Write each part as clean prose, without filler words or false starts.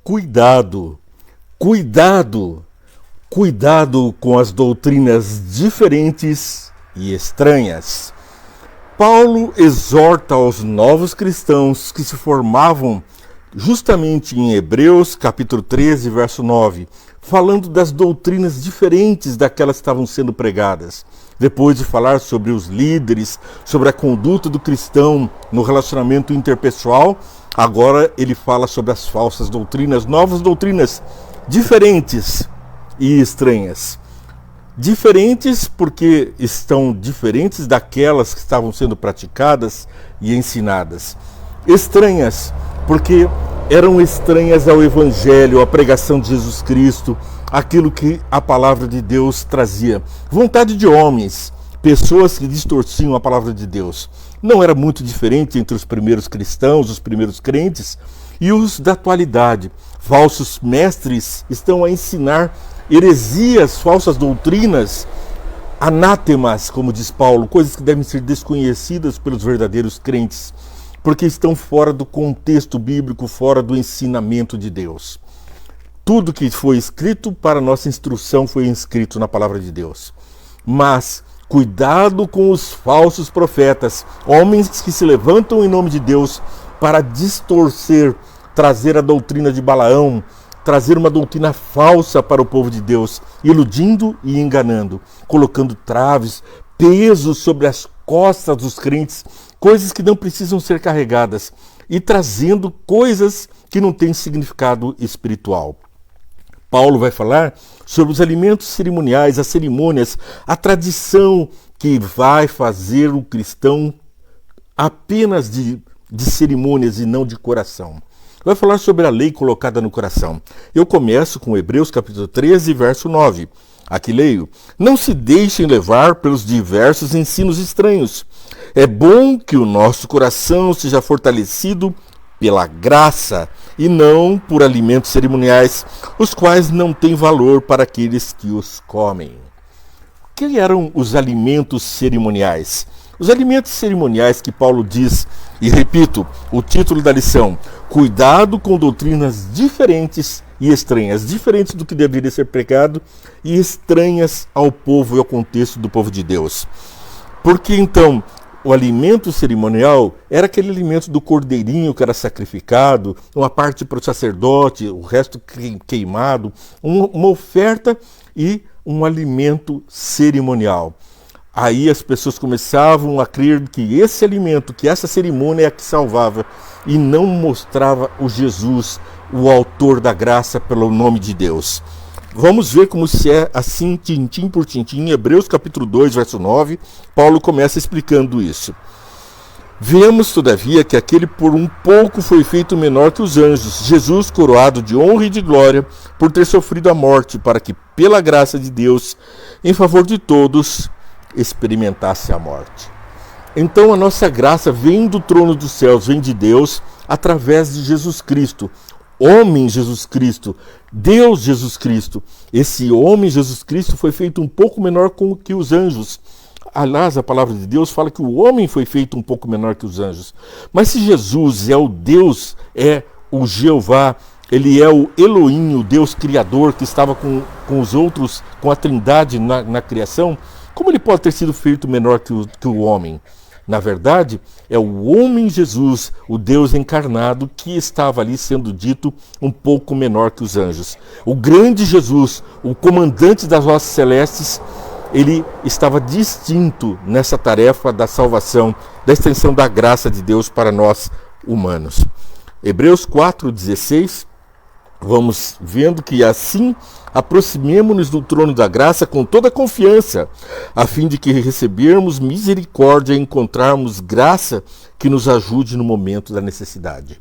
Cuidado, cuidado, cuidado com as doutrinas diferentes e estranhas. Paulo exorta aos novos cristãos que se formavam justamente em Hebreus, capítulo 13, verso 9, falando das doutrinas diferentes daquelas que estavam sendo pregadas. Depois de falar sobre os líderes, sobre a conduta do cristão no relacionamento interpessoal, agora ele fala sobre as falsas doutrinas, novas doutrinas, diferentes e estranhas. Diferentes porque estão diferentes daquelas que estavam sendo praticadas e ensinadas. Estranhas porque eram estranhas ao Evangelho, à pregação de Jesus Cristo, aquilo que a palavra de Deus trazia. Vontade de homens, pessoas que distorciam a palavra de Deus. Não era muito diferente entre os primeiros cristãos, os primeiros crentes e os da atualidade. Falsos mestres estão a ensinar heresias, falsas doutrinas, anátemas, como diz Paulo, coisas que devem ser desconhecidas pelos verdadeiros crentes, porque estão fora do contexto bíblico, fora do ensinamento de Deus. Tudo que foi escrito para nossa instrução foi escrito na palavra de Deus. Mas cuidado com os falsos profetas, homens que se levantam em nome de Deus para distorcer, trazer a doutrina de Balaão, trazer uma doutrina falsa para o povo de Deus, iludindo e enganando, colocando traves, pesos sobre as costas dos crentes, coisas que não precisam ser carregadas, e trazendo coisas que não têm significado espiritual. Paulo vai falar sobre os alimentos cerimoniais, as cerimônias, a tradição que vai fazer o cristão apenas de cerimônias e não de coração. Vai falar sobre a lei colocada no coração. Eu começo com Hebreus capítulo 13, verso 9. Aqui leio: não se deixem levar pelos diversos ensinos estranhos. É bom que o nosso coração seja fortalecido pela graça e não por alimentos cerimoniais, os quais não têm valor para aqueles que os comem. O que eram os alimentos cerimoniais? Os alimentos cerimoniais que Paulo diz, e repito, o título da lição: cuidado com doutrinas diferentes e estranhas, diferentes do que deveria ser pregado e estranhas ao povo e ao contexto do povo de Deus. Porque então, o alimento cerimonial era aquele alimento do cordeirinho que era sacrificado, uma parte para o sacerdote, o resto queimado, uma oferta e um alimento cerimonial. Aí as pessoas começavam a crer que esse alimento, que essa cerimônia é a que salvava e não mostrava o Jesus, o autor da graça pelo nome de Deus. Vamos ver como se é assim, tintim por tintim. Em Hebreus capítulo 2, verso 9, Paulo começa explicando isso. Vemos, todavia, que aquele por um pouco foi feito menor que os anjos, Jesus coroado de honra e de glória por ter sofrido a morte, para que, pela graça de Deus, em favor de todos, experimentasse a morte. Então a nossa graça vem do trono dos céus, vem de Deus, através de Jesus Cristo, homem Jesus Cristo, Deus Jesus Cristo. Esse homem Jesus Cristo foi feito um pouco menor que os anjos. Aliás, a palavra de Deus fala que o homem foi feito um pouco menor que os anjos. Mas se Jesus é o Deus, é o Jeová, ele é o Elohim, o Deus Criador que estava com os outros, com a Trindade na criação, como ele pode ter sido feito menor que o homem? Na verdade, é o homem Jesus, o Deus encarnado, que estava ali sendo dito um pouco menor que os anjos. O grande Jesus, o comandante das hostes celestes, ele estava distinto nessa tarefa da salvação, da extensão da graça de Deus para nós humanos. Hebreus 4,16, vamos vendo que assim aproximemo-nos do trono da graça com toda confiança, a fim de que recebermos misericórdia e encontrarmos graça que nos ajude no momento da necessidade.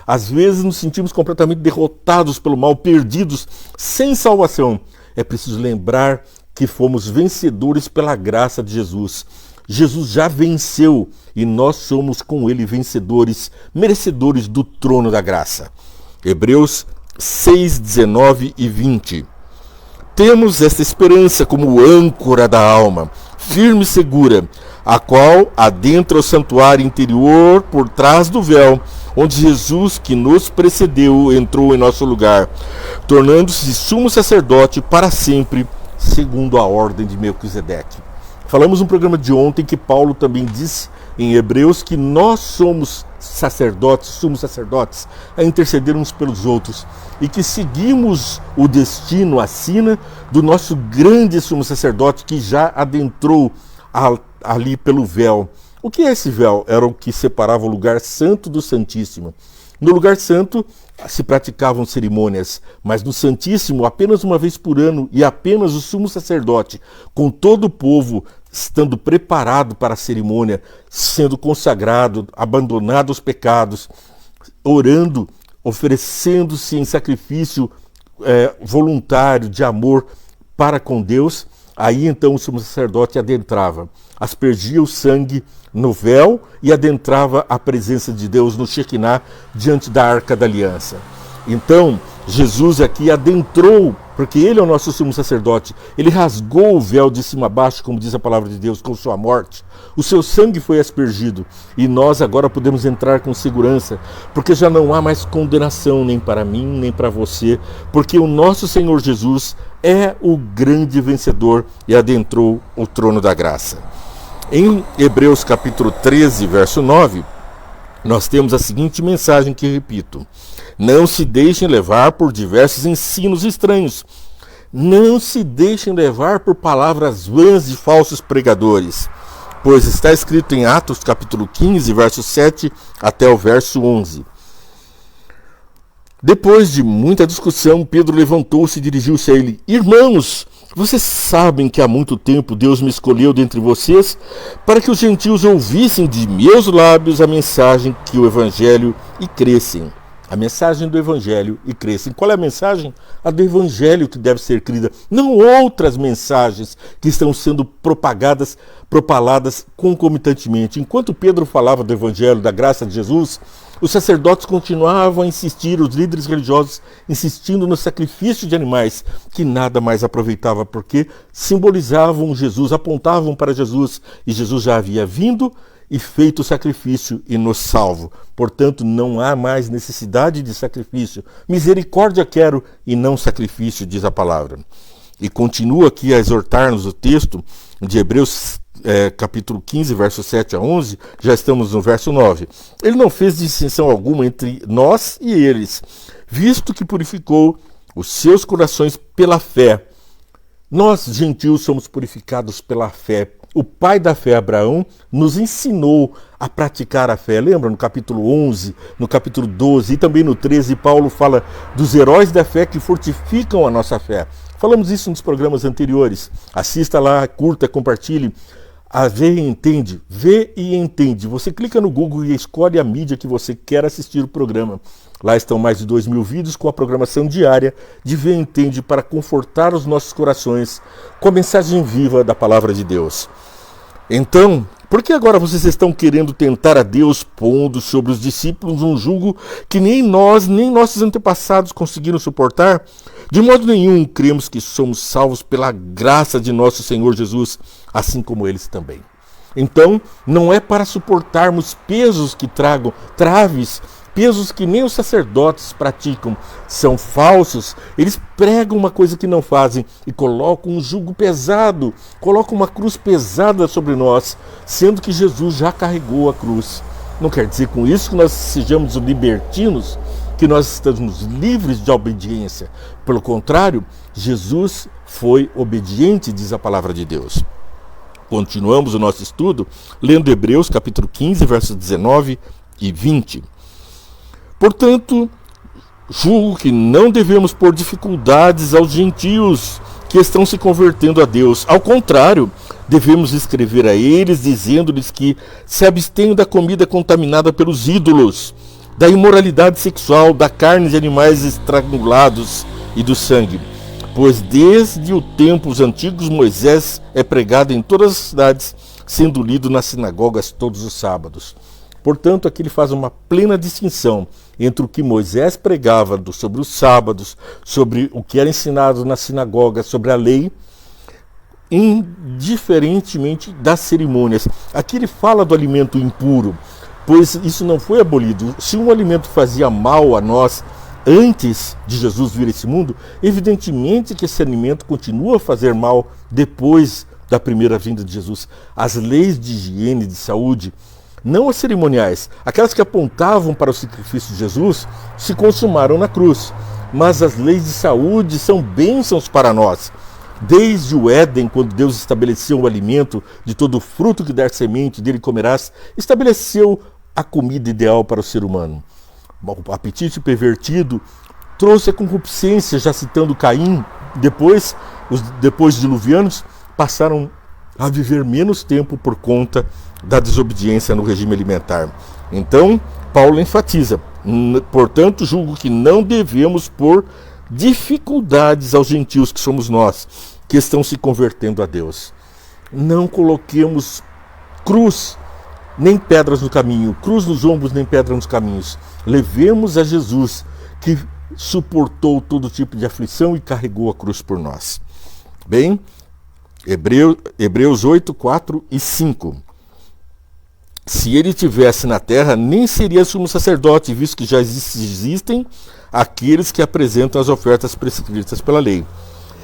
Às vezes nos sentimos completamente derrotados pelo mal, perdidos, sem salvação. É preciso lembrar que fomos vencedores pela graça de Jesus. Jesus já venceu e nós somos com ele vencedores, merecedores do trono da graça. Hebreus 6, 19 e 20. Temos esta esperança como âncora da alma, firme e segura, a qual adentra o santuário interior por trás do véu, onde Jesus, que nos precedeu, entrou em nosso lugar, tornando-se sumo sacerdote para sempre, segundo a ordem de Melquisedeque. Falamos no programa de ontem que Paulo também disse em Hebreus que nós somos sacerdotes, sumos sacerdotes, a interceder uns pelos outros, e que seguimos o destino, a sina do nosso grande sumo sacerdote que já adentrou ali pelo véu. O que é esse véu? Era o que separava o lugar santo do santíssimo. No lugar santo se praticavam cerimônias, mas no Santíssimo, apenas uma vez por ano, e apenas o sumo sacerdote, com todo o povo, estando preparado para a cerimônia, sendo consagrado, abandonado aos pecados, orando, oferecendo-se em sacrifício voluntário de amor para com Deus. Aí então o sumo sacerdote adentrava, aspergia o sangue no véu e adentrava a presença de Deus no Shekinah, diante da Arca da Aliança. Então, Jesus aqui adentrou, porque ele é o nosso sumo sacerdote. Ele rasgou o véu de cima a baixo, como diz a palavra de Deus, com sua morte. O seu sangue foi aspergido e nós agora podemos entrar com segurança, porque já não há mais condenação nem para mim, nem para você, porque o nosso Senhor Jesus é o grande vencedor e adentrou o trono da graça. Em Hebreus capítulo 13, verso 9, nós temos a seguinte mensagem que repito: não se deixem levar por diversos ensinos estranhos. Não se deixem levar por palavras vãs de falsos pregadores, pois está escrito em Atos capítulo 15, verso 7 até o verso 11. Depois de muita discussão, Pedro levantou-se e dirigiu-se a ele: irmãos, vocês sabem que há muito tempo Deus me escolheu dentre vocês para que os gentios ouvissem de meus lábios a mensagem que o Evangelho e crescem. A mensagem do Evangelho e crescem. Qual é a mensagem? A do Evangelho que deve ser crida. Não outras mensagens que estão sendo propaladas concomitantemente. Enquanto Pedro falava do Evangelho, da graça de Jesus, os sacerdotes continuavam a insistir, os líderes religiosos insistindo no sacrifício de animais, que nada mais aproveitava, porque simbolizavam Jesus, apontavam para Jesus, e Jesus já havia vindo e feito o sacrifício e nos salvo. Portanto, não há mais necessidade de sacrifício. Misericórdia quero e não sacrifício, diz a palavra. E continua aqui a exortar-nos o texto de Hebreus capítulo 15, verso 7 a 11, já estamos no verso 9. Ele não fez distinção alguma entre nós e eles, visto que purificou os seus corações pela fé. Nós, gentios, somos purificados pela fé. O pai da fé, Abraão, nos ensinou a praticar a fé. Lembra no capítulo 11, no capítulo 12 e também no 13, Paulo fala dos heróis da fé que fortificam a nossa fé. Falamos isso nos programas anteriores. Assista lá, curta, compartilhe. A Vê e Entende. Vê e Entende. Você clica no Google e escolhe a mídia que você quer assistir o programa. Lá estão mais de 2.000 vídeos com a programação diária de Vê e Entende para confortar os nossos corações com a mensagem viva da palavra de Deus. Então, por que agora vocês estão querendo tentar a Deus, pondo sobre os discípulos um jugo que nem nós, nem nossos antepassados conseguiram suportar? De modo nenhum cremos que somos salvos pela graça de nosso Senhor Jesus, assim como eles também. Então, não é para suportarmos pesos que tragam traves, pesos que nem os sacerdotes praticam, são falsos. Eles pregam uma coisa que não fazem e colocam um jugo pesado, colocam uma cruz pesada sobre nós, sendo que Jesus já carregou a cruz. Não quer dizer com isso que nós sejamos libertinos, que nós estamos livres de obediência. Pelo contrário, Jesus foi obediente, diz a palavra de Deus. Continuamos o nosso estudo lendo Hebreus capítulo 15, versos 19 e 20. Portanto, julgo que não devemos pôr dificuldades aos gentios que estão se convertendo a Deus. Ao contrário, devemos escrever a eles, dizendo-lhes que se abstenham da comida contaminada pelos ídolos, da imoralidade sexual, da carne de animais estrangulados e do sangue. Pois desde o tempos antigos Moisés é pregado em todas as cidades, sendo lido nas sinagogas todos os sábados. Portanto, aqui ele faz uma plena distinção entre o que Moisés pregava sobre os sábados, sobre o que era ensinado na sinagoga, sobre a lei, indiferentemente das cerimônias. Aqui ele fala do alimento impuro. pois isso não foi abolido. Se um alimento fazia mal a nós antes de Jesus vir a esse mundo, evidentemente que esse alimento continua a fazer mal depois da primeira vinda de Jesus. As leis de higiene e de saúde, não as cerimoniais, aquelas que apontavam para o sacrifício de Jesus, se consumaram na cruz. Mas as leis de saúde são bênçãos para nós. Desde o Éden, quando Deus estabeleceu o alimento de todo fruto que der semente, dele comerás, estabeleceu a comida ideal para o ser humano. O apetite pervertido trouxe a concupiscência, já citando Caim. Depois, os diluvianos passaram a viver menos tempo por conta da desobediência no regime alimentar. Então, Paulo enfatiza: portanto, julgo que não devemos pôr dificuldades aos gentios que somos nós, que estão se convertendo a Deus. Não coloquemos cruz nem pedras no caminho, cruz nos ombros nem pedra nos caminhos. Levemos a Jesus, que suportou todo tipo de aflição e carregou a cruz por nós. Bem, Hebreus 8, 4 e 5. Se ele tivesse na terra, nem seria sumo sacerdote, visto que já existem aqueles que apresentam as ofertas prescritas pela lei.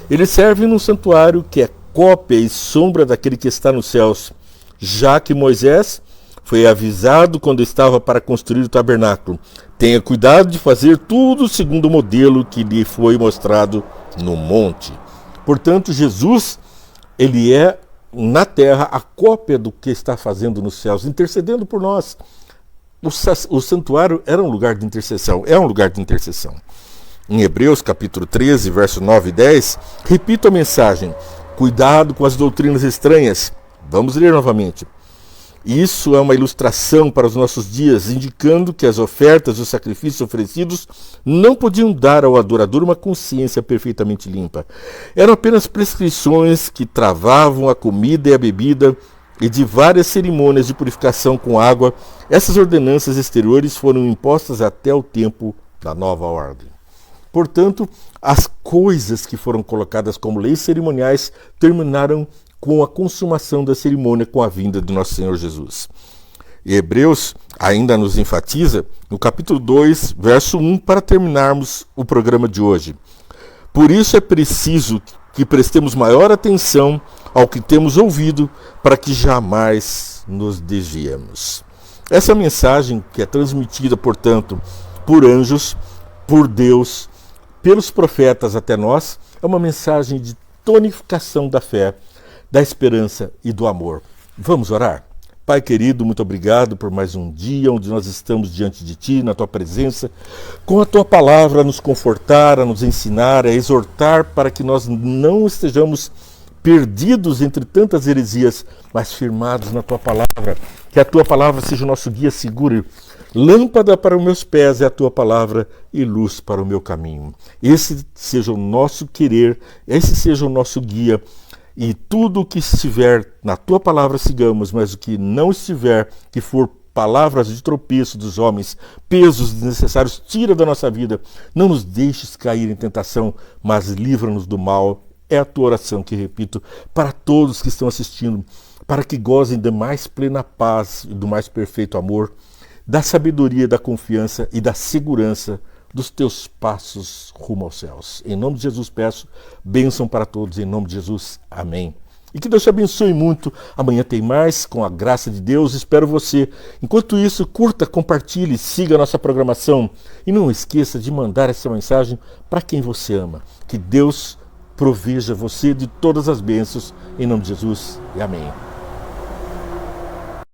Ele serve num santuário que é cópia e sombra daquele que está nos céus, já que Moisés foi avisado quando estava para construir o tabernáculo: tenha cuidado de fazer tudo segundo o modelo que lhe foi mostrado no monte. Portanto, Jesus, ele é na terra a cópia do que está fazendo nos céus, intercedendo por nós. O santuário era um lugar de intercessão, é um lugar de intercessão. Em Hebreus capítulo 13, verso 9 e 10, repito a mensagem: cuidado com as doutrinas estranhas. Vamos ler novamente. Isso é uma ilustração para os nossos dias, indicando que as ofertas e os sacrifícios oferecidos não podiam dar ao adorador uma consciência perfeitamente limpa. Eram apenas prescrições que travavam a comida e a bebida, e de várias cerimônias de purificação com água. Essas ordenanças exteriores foram impostas até o tempo da nova ordem. Portanto, as coisas que foram colocadas como leis cerimoniais terminaram com a consumação da cerimônia, com a vinda de nosso Senhor Jesus. E Hebreus ainda nos enfatiza no capítulo 2, verso 1, para terminarmos o programa de hoje. Por isso é preciso que prestemos maior atenção ao que temos ouvido, para que jamais nos desviemos. Essa mensagem, que é transmitida, portanto, por anjos, por Deus, pelos profetas até nós, é uma mensagem de tonificação da fé, da esperança e do amor. Vamos orar? Pai querido, muito obrigado por mais um dia onde nós estamos diante de Ti, na Tua presença, com a Tua palavra a nos confortar, a nos ensinar, a exortar para que nós não estejamos perdidos entre tantas heresias, mas firmados na Tua palavra. Que a Tua palavra seja o nosso guia seguro. Lâmpada para os meus pés é a Tua palavra e luz para o meu caminho. Esse seja o nosso querer, esse seja o nosso guia. E tudo o que estiver na Tua palavra sigamos, mas o que não estiver, que for palavras de tropeço dos homens, pesos desnecessários, tira da nossa vida. Não nos deixes cair em tentação, mas livra-nos do mal. É a Tua oração que repito para todos que estão assistindo, para que gozem da mais plena paz e do mais perfeito amor, da sabedoria, da confiança e da segurança dos Teus passos rumo aos céus. Em nome de Jesus peço, bênção para todos, em nome de Jesus, amém. E que Deus te abençoe muito. Amanhã tem mais, com a graça de Deus, espero você. Enquanto isso, curta, compartilhe, siga a nossa programação e não esqueça de mandar essa mensagem para quem você ama. Que Deus proveja você de todas as bênçãos, em nome de Jesus, e amém.